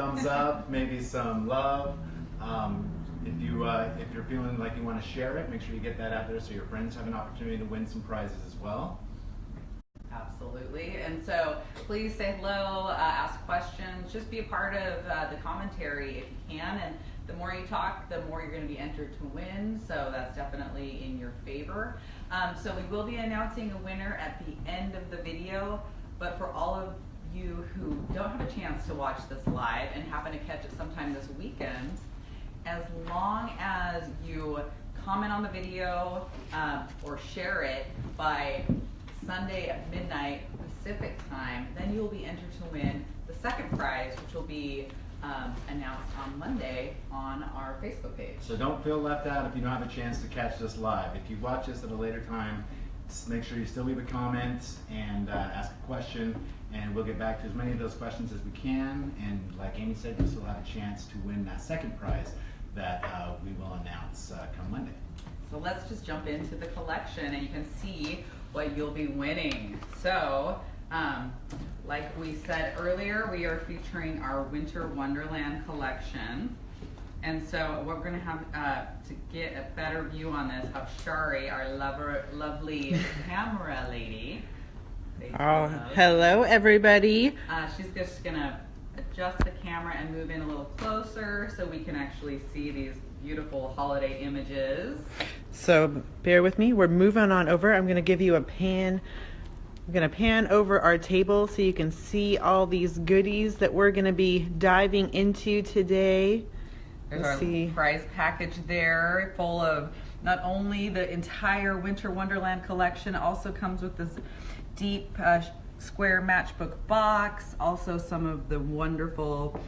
thumbs up, maybe some love. If you're feeling like you want to share it, make sure you get that out there so your friends have an opportunity to win some prizes as well. Absolutely. And so please say hello, ask questions, just be a part of the commentary if you can. And the more you talk, the more you're going to be entered to win. So that's definitely in your favor. So we will be announcing a winner at the end of the video. But for all of you who don't have a chance to watch this live and happen to catch it sometime this weekend, as long as you comment on the video or share it by Sunday at midnight Pacific time, then you'll be entered to win the second prize, which will be announced on Monday on our Facebook page. So don't feel left out if you don't have a chance to catch this live. If you watch this at a later time, make sure you still leave a comment and ask a question, and we'll get back to as many of those questions as we can. And like Amy said, you still have a chance to win that second prize that we will announce come Monday. So let's just jump into the collection and you can see what you'll be winning. So, like we said earlier, we are featuring our Winter Wonderland collection. And so what we're going to have to get a better view on this, have Shari, our lovely camera lady. Oh, hello everybody. She's just going to adjust the camera and move in a little closer so we can actually see these beautiful holiday images. So bear with me, we're moving on over. I'm going to give you a pan. I'm going to pan over our table so you can see all these goodies that we're going to be diving into today. There's our prize package there, full of not only the entire Winter Wonderland collection, also comes with this deep square matchbook box, also some of the wonderful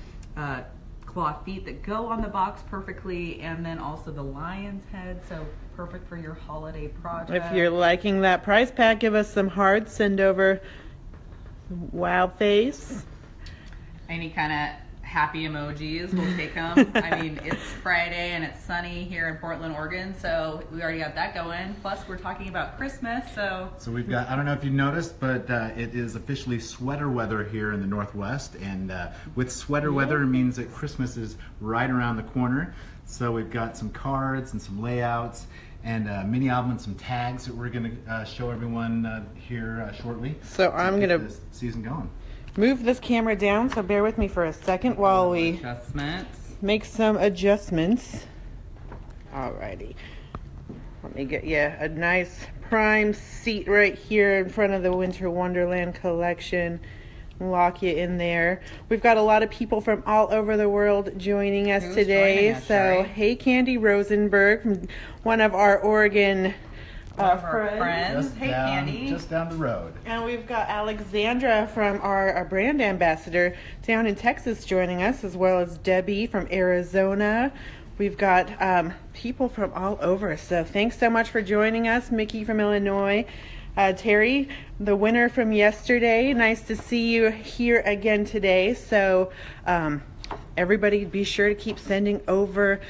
claw feet that go on the box perfectly, and then also the lion's head, so perfect for your holiday project. If you're liking that prize pack, give us some hearts, send over wow face. Any kind of happy emojis, we'll take them. I mean, it's Friday and it's sunny here in Portland, Oregon, so we already got that going. Plus, we're talking about Christmas, so we've got, I don't know if you noticed, but it is officially sweater weather here in the Northwest, and with sweater weather, it means that Christmas is right around the corner. So we've got some cards and some layouts and a mini album and some tags that we're going to show everyone here shortly. So I'm going to get this season going. Move this camera down, so bear with me for a second while we make some adjustments. Alrighty. Let me get you a nice prime seat right here in front of the Winter Wonderland collection. Lock you in there. We've got a lot of people from all over the world joining us today. So, hey, Candy Rosenberg, one of our Oregon friends. Hey, Candy. Just down the road. And we've got Alexandra from our brand ambassador down in Texas joining us, as well as Debbie from Arizona. We've got people from all over. So thanks so much for joining us. Mickey from Illinois. Terry, the winner from yesterday. Nice to see you here again today. So everybody be sure to keep sending over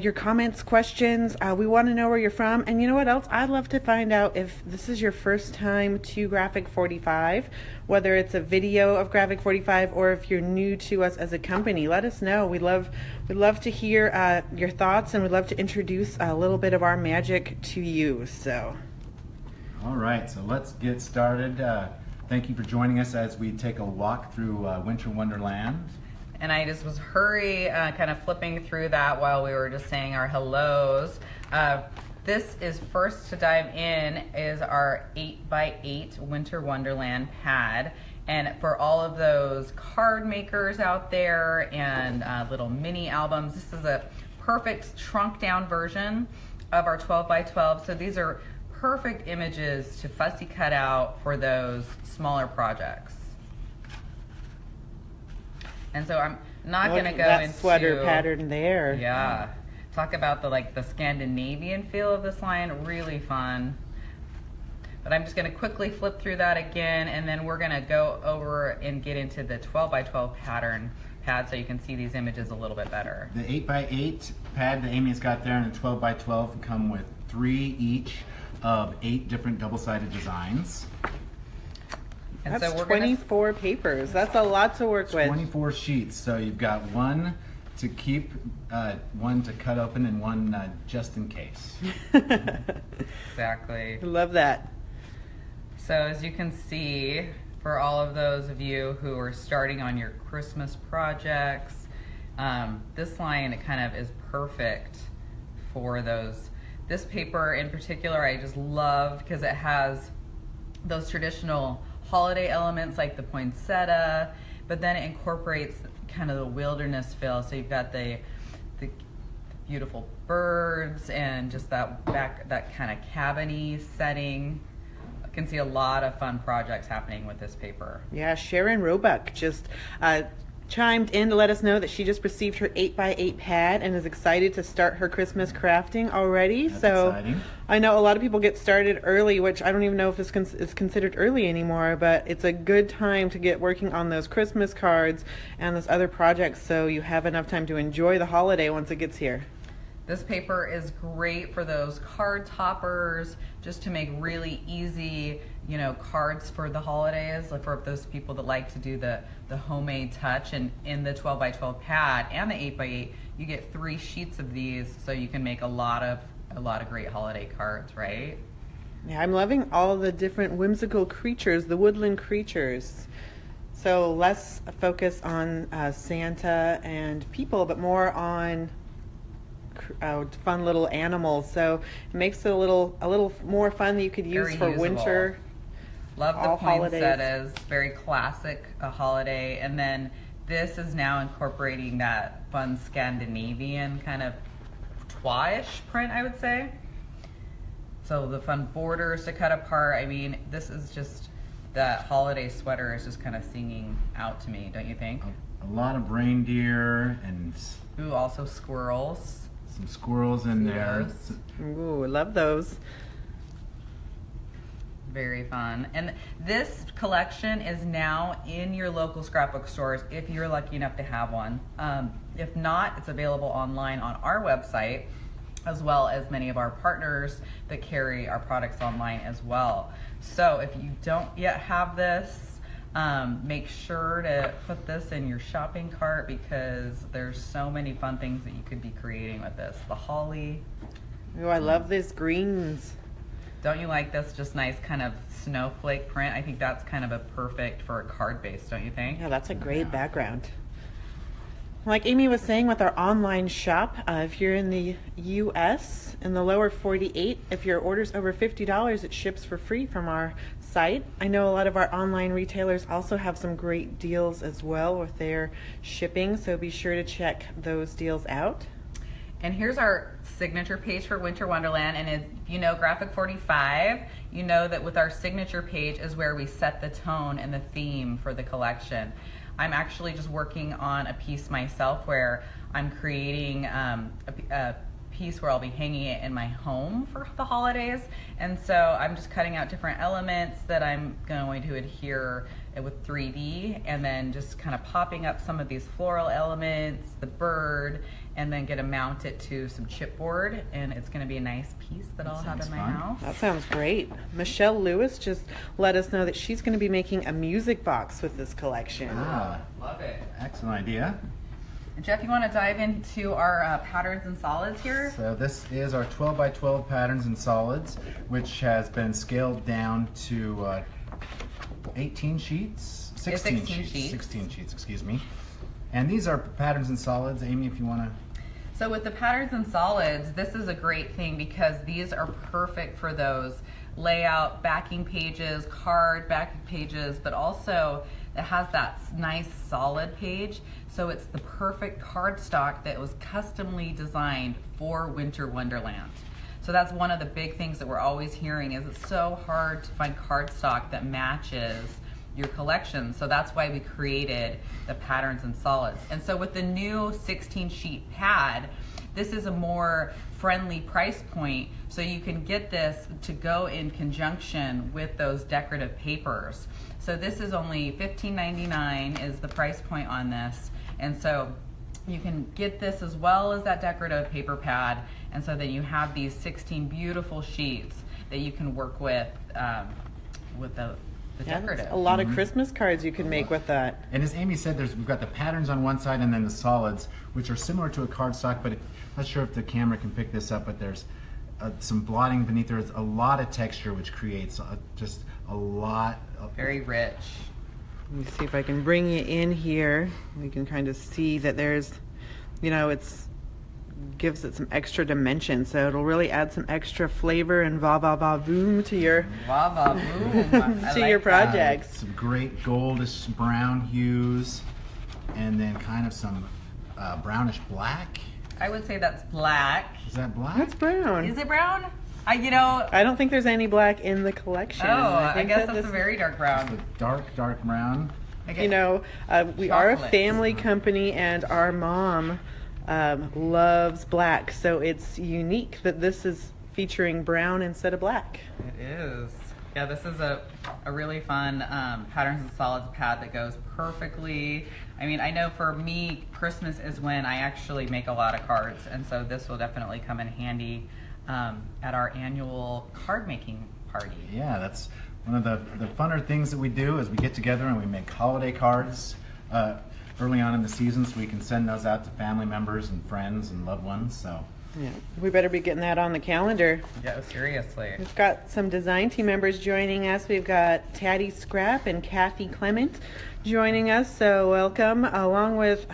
your comments, questions. We want to know where you're from. And you know what else? I'd love to find out if this is your first time to Graphic 45, whether it's a video of Graphic 45 or if you're new to us as a company. Let us know. We'd love to hear your thoughts, and we'd love to introduce a little bit of our magic to you. So, all right, so let's get started. Thank you for joining us as we take a walk through Winter Wonderland. And I just was kind of flipping through that while we were just saying our hellos. This is first to dive in is our 8x8 Winter Wonderland pad. And for all of those card makers out there and little mini albums, this is a perfect shrunk down version of our 12x12. So these are perfect images to fussy cut out for those smaller projects. And so I'm not going to go that into sweater pattern there. Yeah, talk about the Scandinavian feel of this line. Really fun. But I'm just going to quickly flip through that again, and then we're going to go over and get into the 12x12 pad so you can see these images a little bit better. The 8x8 pad that Amy's got there and the 12x12 come with 3 each of 8 different double-sided designs. And That's so we're 24 papers. That's a lot to work with. 24 sheets. So you've got one to keep, one to cut open, and one just in case. Exactly. Love that. So as you can see, for all of those of you who are starting on your Christmas projects, this line, it kind of is perfect for those. This paper in particular I just love because it has those traditional holiday elements like the poinsettia, but then it incorporates kind of the wilderness feel. So you've got the beautiful birds and just that kind of cabiny setting. I can see a lot of fun projects happening with this paper. Yeah, Sharon Roebuck just chimed in to let us know that she just received her 8x8 pad and is excited to start her Christmas crafting already. That's so exciting. I know a lot of people get started early, which I don't even know if this is considered early anymore, but it's a good time to get working on those Christmas cards and those other projects so you have enough time to enjoy the holiday once it gets here. This paper is great for those card toppers, just to make really easy, cards for the holidays, like for those people that like to do the homemade touch. And in the 12x12 pad and the 8x8, you get 3 sheets of these, so you can make a lot of great holiday cards, right? Yeah, I'm loving all the different whimsical creatures, the woodland creatures. So less focus on Santa and people, but more on fun little animals. So it makes it a little more fun that you could use Very for usable. winter. Love the all poinsettias, very classic holiday. And then this is now incorporating that fun Scandinavian kind of twa-ish print, I would say. So the fun borders to cut apart. I mean, this is just, that holiday sweater is just kind of singing out to me, don't you think? A lot of reindeer and Ooh, also squirrels. some squirrels in there. Ooh, I love those. Very fun. And this collection is now in your local scrapbook stores if you're lucky enough to have one. If not, it's available online on our website, as well as many of our partners that carry our products online as well. So if you don't yet have this, make sure to put this in your shopping cart, because there's so many fun things that you could be creating with this. The holly. Ooh, I love these greens. Don't you like this just nice kind of snowflake print? I think that's kind of a perfect for a card base, don't you think? Yeah, that's a great background. Like Amy was saying with our online shop, if you're in the U.S., in the lower 48, if your order's over $50, it ships for free from our site. I know a lot of our online retailers also have some great deals as well with their shipping, so be sure to check those deals out. And here's our signature page for Winter Wonderland. And if you know Graphic 45, you know that with our signature page is where we set the tone and the theme for the collection. I'm actually just working on a piece myself where I'm creating a piece where I'll be hanging it in my home for the holidays. And so I'm just cutting out different elements that I'm going to adhere with 3D, and then just kind of popping up some of these floral elements, the bird, and then get to mount it to some chipboard, and it's going to be a nice piece that I'll have in my house. That sounds great. Michelle Lewis just let us know that she's going to be making a music box with this collection. Ah, Love it. excellent idea. And Jeff, you want to dive into our patterns and solids here? So this is our 12x12 patterns and solids, which has been scaled down to 18 sheets? 16 sheets. 16 sheets, excuse me. And these are patterns and solids. Amy, if you want to... So with the patterns and solids, this is a great thing because these are perfect for those layout backing pages, card backing pages, but also it has that nice solid page. So it's the perfect cardstock that was customly designed for Winter Wonderland. So that's one of the big things that we're always hearing, is it's so hard to find cardstock that matches your collection. So that's why we created the patterns and solids. And so with the new 16 sheet pad, this is a more friendly price point, so you can get this to go in conjunction with those decorative papers. So this is only $15.99 is the price point on this. And so you can get this as well as that decorative paper pad, and so then you have these 16 beautiful sheets that you can work with the Yeah, decorative. that's a lot of Christmas cards you can make with that. And as Amy said, we've got the patterns on one side and then the solids, which are similar to a cardstock, but I'm not sure if the camera can pick this up, but there's some blotting beneath. There's a lot of texture, which creates just a lot of... Very rich. Let me see if I can bring you in here. We can kind of see that there's, you know, gives it some extra dimension, so it'll really add some extra flavor and va-va-va-voom to your your projects. Some great goldish brown hues, and then kind of some brownish black. I would say that's black. Is that black? That's brown. Is it brown? I don't think there's any black in the collection. I guess that's a very dark brown. It's a dark brown. Okay. You know, we are a Chocolate. family company, and our mom loves black, so it's unique that this is featuring brown instead of black. It is. Yeah, this is a really fun patterns and solids pad that goes perfectly. I mean, I know for me, Christmas is when I actually make a lot of cards, and so this will definitely come in handy at our annual card making party. Yeah, that's one of the funner things that we do is we get together and we make holiday cards early on in the season, so we can send those out to family members and friends and loved ones. So Yeah, we better be getting that on the calendar. Yeah, seriously. We've got some design team members joining us. We've got Taddy Scrap and Kathy Clement joining us, so welcome. Along with,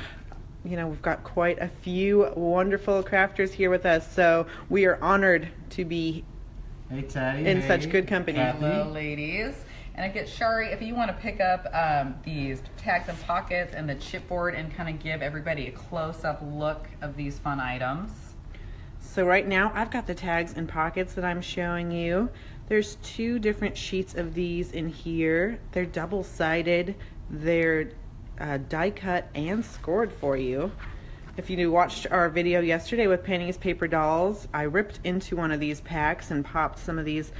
you know, we've got quite a few wonderful crafters here with us, so we are honored to be hey, Taddy. in hey, such good company. Kathy. Hello, ladies. And I get Shari, if you want to pick up these tags and pockets and the chipboard and kind of give everybody a close-up look of these fun items. So right now I've got the tags and pockets that I'm showing you. There's 2 different sheets of these in here. They're double-sided. They're die cut and scored for you. If you watched our video yesterday with Penny's Paper Dolls, I ripped into one of these packs and popped some of these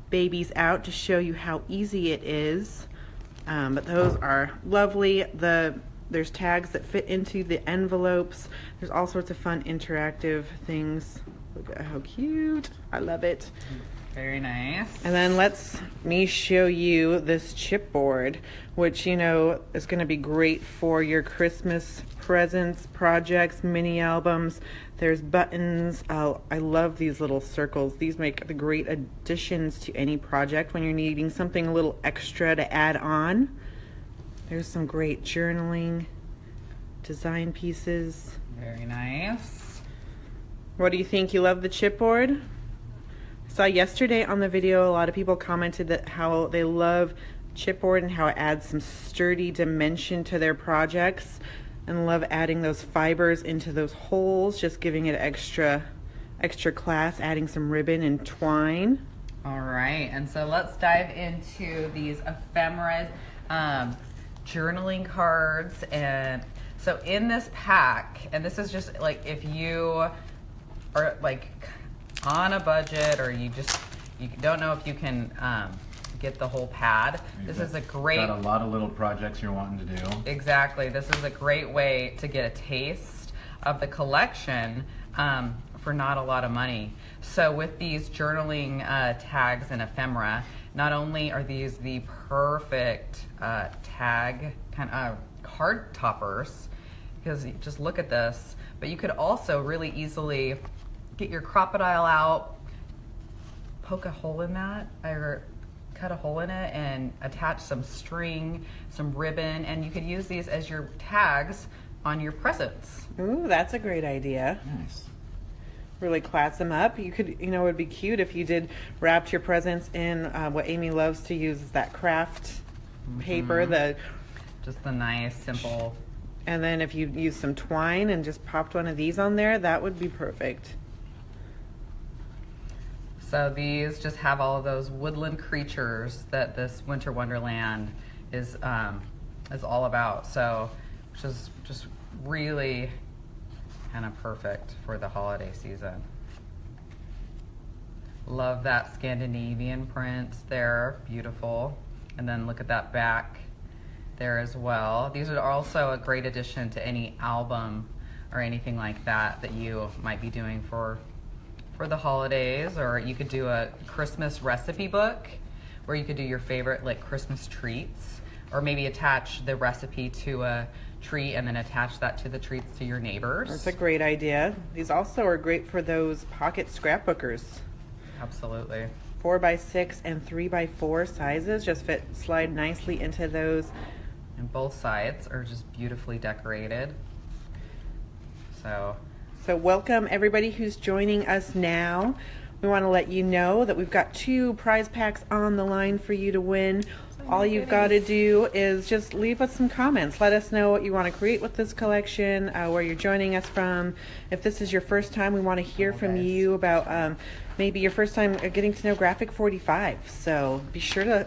babies out to show you how easy it is. But those are lovely. There's tags that fit into the envelopes. There's all sorts of fun interactive things. Look at how cute. I love it. Very nice. And then let me show you this chipboard, which, you know, is going to be great for your Christmas presents, projects, mini albums. There's buttons. I love these little circles. These make the great additions to any project when you're needing something a little extra to add on. There's some great journaling design pieces. Very nice. What do you think? You love the chipboard? I saw yesterday on the video a lot of people commented that how they love chipboard and how it adds some sturdy dimension to their projects, and love adding those fibers into those holes, just giving it extra class, adding some ribbon and twine. All right, and so let's dive into these ephemera journaling cards. And so in this pack, and this is just like if you are like on a budget or you don't know if you can get the whole pad. This is a great... Got a lot of little projects you're wanting to do. Exactly. This is a great way to get a taste of the collection for not a lot of money. So with these journaling tags and ephemera, not only are these the perfect tag kind of card toppers, because just look at this, but you could also really easily get your crocodile out, poke a hole in that, or cut a hole in it and attach some string, some ribbon, and you could use these as your tags on your presents. Ooh, that's a great idea. Nice. Really class them up. You could, you know, it would be cute if you wrapped your presents in what Amy loves to use is that craft paper, just the nice, simple. And then if you use some twine and just popped one of these on there, that would be perfect. So these just have all of those woodland creatures that this Winter Wonderland is all about. So, which is just really kind of perfect for the holiday season. Love that Scandinavian print there, beautiful. And then look at that back there as well. These are also a great addition to any album or anything like that that you might be doing for the holidays, or you could do a Christmas recipe book where you could do your favorite like Christmas treats, or maybe attach the recipe to a tree and then attach that to the treats to your neighbors. That's a great idea. These also are great for those pocket scrapbookers. Absolutely. 4x6 and 3x4 sizes just slide nicely into those. And both sides are just beautifully decorated. So welcome everybody who's joining us now. We want to let you know that we've got 2 prize packs on the line for you to win. All you've got to do is just leave us some comments. Let us know what you want to create with this collection, where you're joining us from. If this is your first time, we want to hear from you about maybe your first time getting to know Graphic 45. So be sure to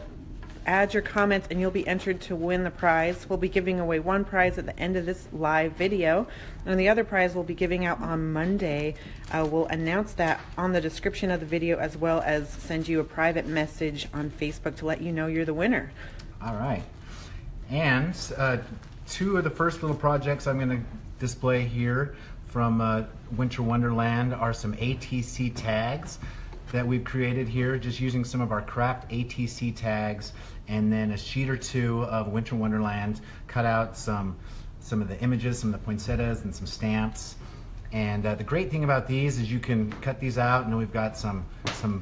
add your comments and you'll be entered to win the prize. We'll be giving away 1 prize at the end of this live video, and the other prize we'll be giving out on Monday. We'll announce that on the description of the video, as well as send you a private message on Facebook to let you know you're the winner. All right. And 2 of the first little projects I'm going to display here from Winter Wonderland are some ATC tags that we've created here, just using some of our craft ATC tags, and then a sheet or 2 of Winter Wonderland, cut out some of the images, some of the poinsettias, and some stamps. And the great thing about these is you can cut these out, and we've got some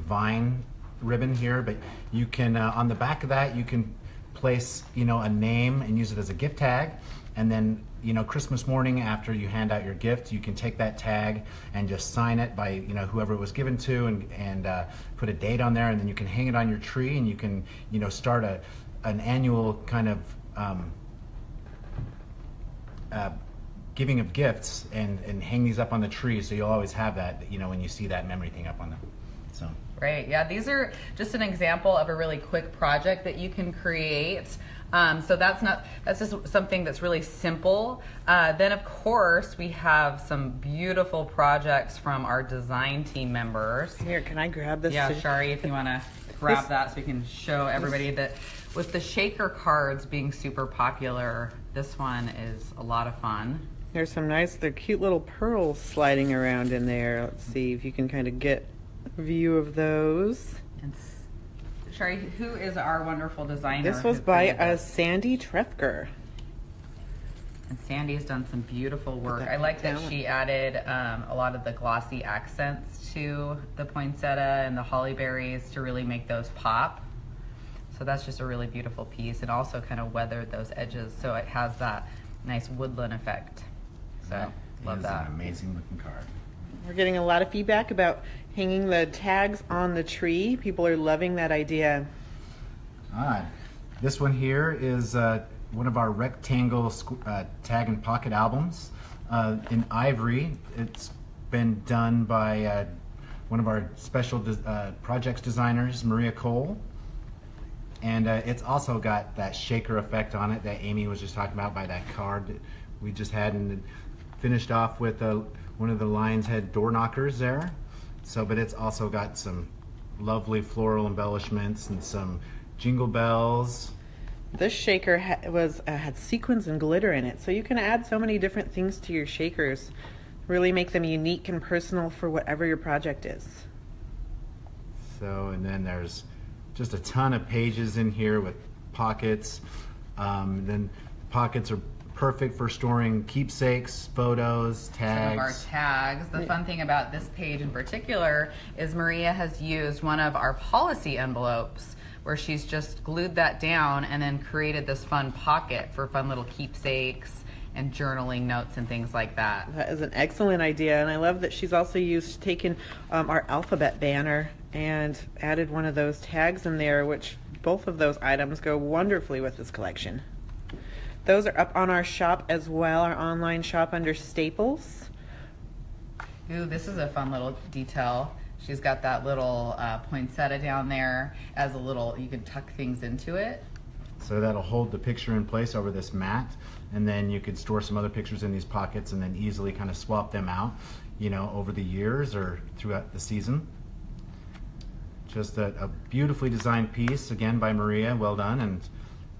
vine ribbon here, but you can on the back of that you can place a name and use it as a gift tag, and then Christmas morning after you hand out your gift, you can take that tag and just sign it by whoever it was given to, and put a date on there, and then you can hang it on your tree, and you can start an annual kind of giving of gifts, and hang these up on the tree, so you'll always have that when you see that memory thing up on them. So great. Yeah, these are just an example of a really quick project that you can create. So that's just something that's really simple. Then of course we have some beautiful projects from our design team members. Here, can I grab this? Yeah, Shari, if you want to grab that so we can show everybody that with the shaker cards being super popular, this one is a lot of fun. There's some they're cute little pearls sliding around in there. Let's see if you can kind of get a view of those. And Shari, who is our wonderful designer? This was by Sandy Trefker. And Sandy's done some beautiful work. I like that she added a lot of the glossy accents to the poinsettia and the holly berries to really make those pop. So that's just a really beautiful piece, and also kind of weathered those edges so it has that nice woodland effect. So love that. An amazing looking card. We're getting a lot of feedback about hanging the tags on the tree. People are loving that idea. This one here is one of our rectangle tag and pocket albums in ivory. It's been done by one of our special projects designers, Maria Cole. And it's also got that shaker effect on it that Amy was just talking about by that card that we just had, and finished off with one of the lion's head door knockers there. So, but it's also got some lovely floral embellishments and some jingle bells. This shaker had sequins and glitter in it, so you can add so many different things to your shakers. Really make them unique and personal for whatever your project is. So, and then there's just a ton of pages in here with pockets. Then pockets are perfect for storing keepsakes, photos, tags. Some of our tags. The fun thing about this page in particular is Maria has used one of our policy envelopes where she's just glued that down and then created this fun pocket for fun little keepsakes and journaling notes and things like that. That is an excellent idea, and I love that she's also taken our alphabet banner and added one of those tags in there, which both of those items go wonderfully with this collection. Those are up on our shop as well, our online shop under Staples. Ooh, this is a fun little detail. She's got that little poinsettia down there as a little, you can tuck things into it. So that'll hold the picture in place over this mat, and then you could store some other pictures in these pockets and then easily kind of swap them out, over the years or throughout the season. Just a beautifully designed piece, again by Maria, well done,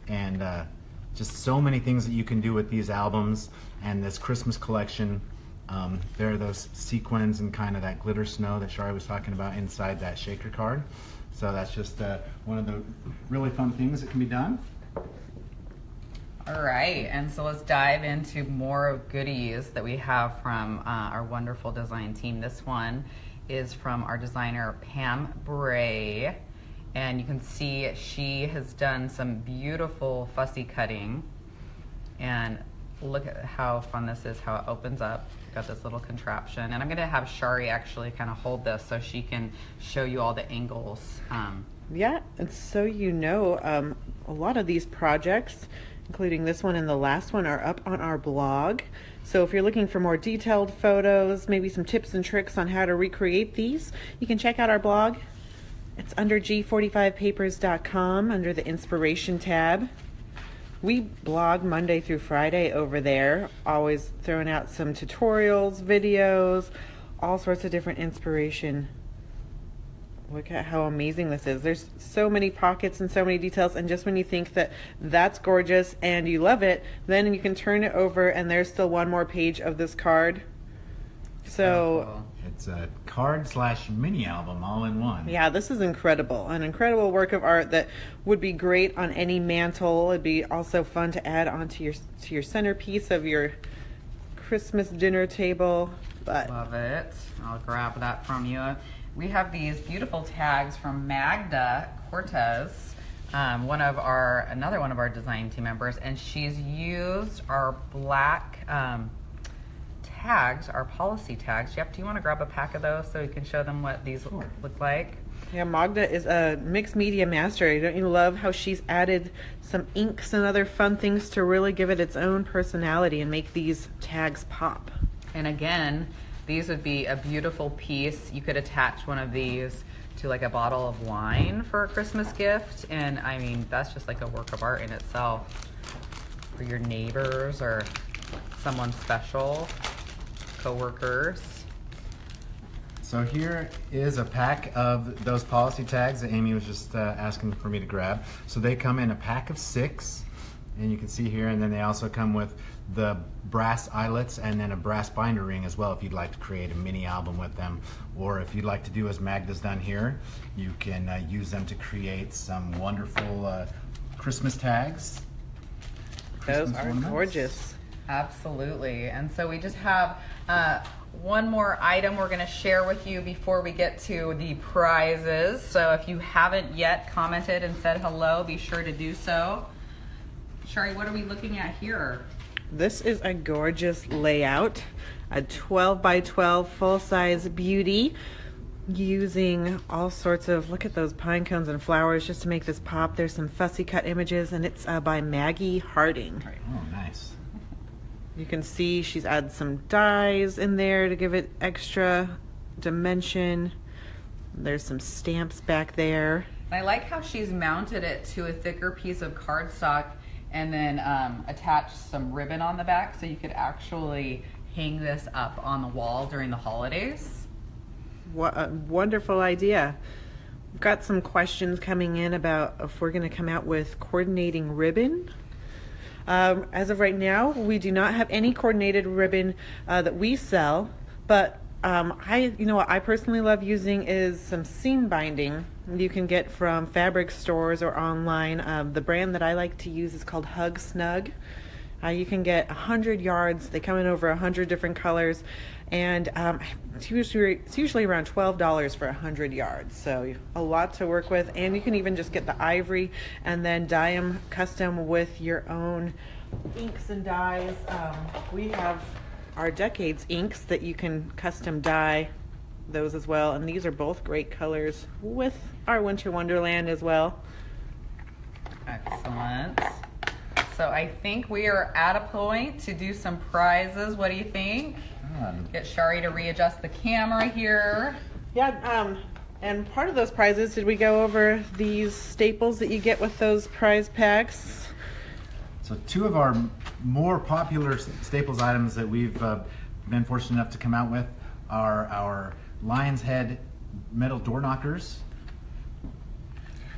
and just so many things that you can do with these albums and this Christmas collection. There are those sequins and kind of that glitter snow that Shari was talking about inside that shaker card. So that's just one of the really fun things that can be done. All right, and so let's dive into more goodies that we have from our wonderful design team. This one is from our designer, Pam Bray. And you can see she has done some beautiful fussy cutting. And look at how fun this is, how it opens up. Got this little contraption. And I'm gonna have Shari actually kind of hold this so she can show you all the angles. Yeah, and so you know, a lot of these projects, including this one and the last one, are up on our blog. So if you're looking for more detailed photos, maybe some tips and tricks on how to recreate these, you can check out our blog. It's under g45papers.com under the inspiration tab. We blog Monday through Friday over there, always throwing out some tutorials, videos, all sorts of different inspiration. Look at how amazing this is. There's so many pockets and so many details, and just when you think that that's gorgeous and you love it, then you can turn it over and there's still one more page of this card. So it's a card / mini album all in one. yeah, this is incredible. An incredible work of art that would be great on any mantle. It'd be also fun to add onto your centerpiece of your Christmas dinner table. But love it. I'll grab that from you. We have these beautiful tags from Magda Cortez, another one of our design team members, and she's used our black tags, our policy tags. Jeff, do you want to grab a pack of those so you can show them what these look like? yeah, Magda is a mixed media master. Don't you love how she's added some inks and other fun things to really give it its own personality and make these tags pop? And again, these would be a beautiful piece. You could attach one of these to like a bottle of wine for a Christmas gift. And I mean, that's just like a work of art in itself for your neighbors or someone special, coworkers. So here is a pack of those policy tags that Amy was just asking for me to grab. So they come in a pack of 6, and you can see here, and then they also come with the brass eyelets and then a brass binder ring as well if you'd like to create a mini album with them. Or if you'd like to do as Magda's done here, you can use them to create some wonderful Christmas tags. Those Christmas are ornaments. gorgeous. Absolutely. And so we just have one more item we're going to share with you before we get to the prizes. So if you haven't yet commented and said hello, be sure to do so. Shari, what are we looking at here? This is a gorgeous layout, a 12 by 12 full-size beauty using all sorts of, look at those pine cones and flowers just to make this pop. There's some fussy cut images, and it's by Maggie Harding. Oh, nice. You can see she's added some dies in there to give it extra dimension. There's some stamps back there. I like how she's mounted it to a thicker piece of cardstock and then attached some ribbon on the back so you could actually hang this up on the wall during the holidays. What a wonderful idea. We've got some questions coming in about if we're going to come out with coordinating ribbon. As of right now, we do not have any coordinated ribbon that we sell, but what I personally love using is some seam binding you can get from fabric stores or online. The brand that I like to use is called Hug Snug. You can get 100 yards. They come in over 100 different colors, and it's usually around $12 for 100 yards. So a lot to work with, and you can even just get the ivory and then dye them custom with your own inks and dyes. We have our Decades inks that you can custom dye those as well, and these are both great colors with our Winter Wonderland as well. Excellent. So I think we are at a point to do some prizes. What do you think? Get Shari to readjust the camera here. Yeah, and part of those prizes, did we go over these staples that you get with those prize packs? So 2 of our more popular staples items that we've been fortunate enough to come out with are our Lion's Head metal door knockers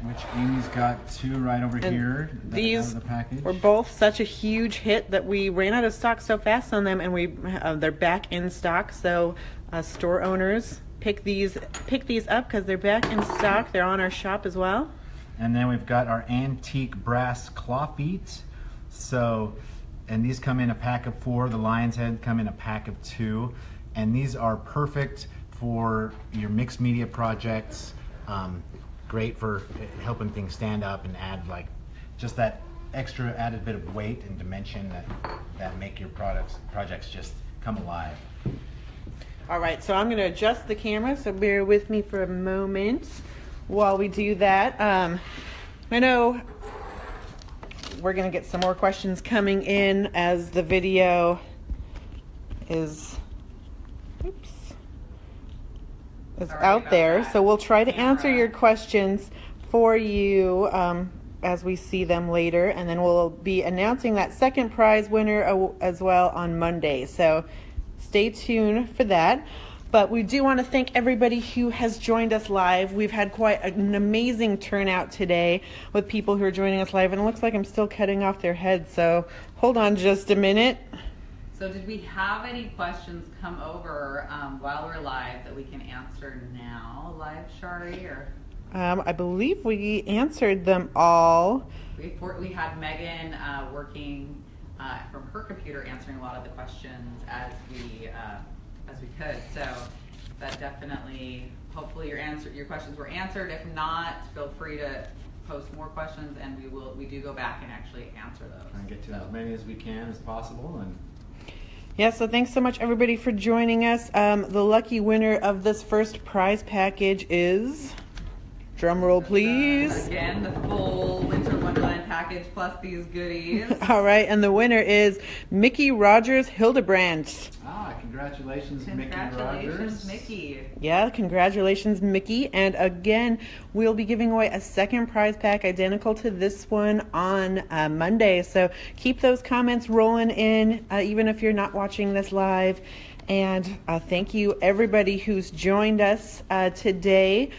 which Amy's got two right over And here. these out of the package. were both such a huge hit that we ran out of stock so fast on them, and they're back in stock. So store owners, pick these up because they're back in stock. They're on our shop as well. And then we've got our antique brass claw feet. So, and these come in a pack of 4. The lion's head come in a pack of 2. And these are perfect for your mixed media projects. Great for helping things stand up and add like just that extra added bit of weight and dimension that make your projects just come alive. All right, so I'm going to adjust the camera, so bear with me for a moment while we do that. I know we're going to get some more questions coming in as the video is out there. So we'll try to answer your questions for you as we see them later, and then we'll be announcing that second prize winner as well on Monday. So stay tuned for that. But we do want to thank everybody who has joined us live. We've had quite an amazing turnout today with people who are joining us live, and it looks like I'm still cutting off their heads, so hold on just a minute. So did we have any questions come over while we're live that we can answer now, live, Shari? Or I believe we answered them all. we had Megan working from her computer answering a lot of the questions as we could. So that definitely, hopefully your questions were answered. If not, feel free to post more questions, and we do go back and actually answer those. Try and get to as many as we can as possible. And yeah, so thanks so much everybody for joining us. The lucky winner of this first prize package is, drum roll please. Again, the full Winter Wonderland package plus these goodies. All right, and the winner is Mickey Rogers Hildebrandt. Congratulations, Mickey Rogers. Congratulations, Mickey. Yeah, congratulations, Mickey. And again, we'll be giving away a second prize pack identical to this one on Monday. So keep those comments rolling in, even if you're not watching this live. And thank you, everybody who's joined us today.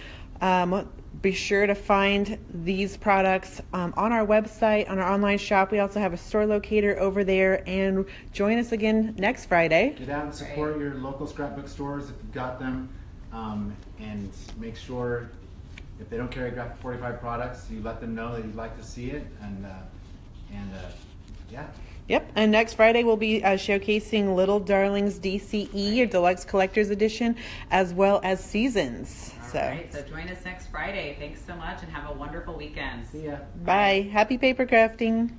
Be sure to find these products on our website, on our online shop. We also have a store locator over there, and join us again next Friday. Get out and support your local scrapbook stores if you've got them, and make sure if they don't carry Graphic 45 products, you let them know that you'd like to see it, and yeah. Yep, and next Friday we'll be showcasing Little Darlings DCE, or Deluxe Collector's Edition, as well as Seasons. All right, so join us next Friday. Thanks so much, and have a wonderful weekend. See ya. Bye. Happy paper crafting.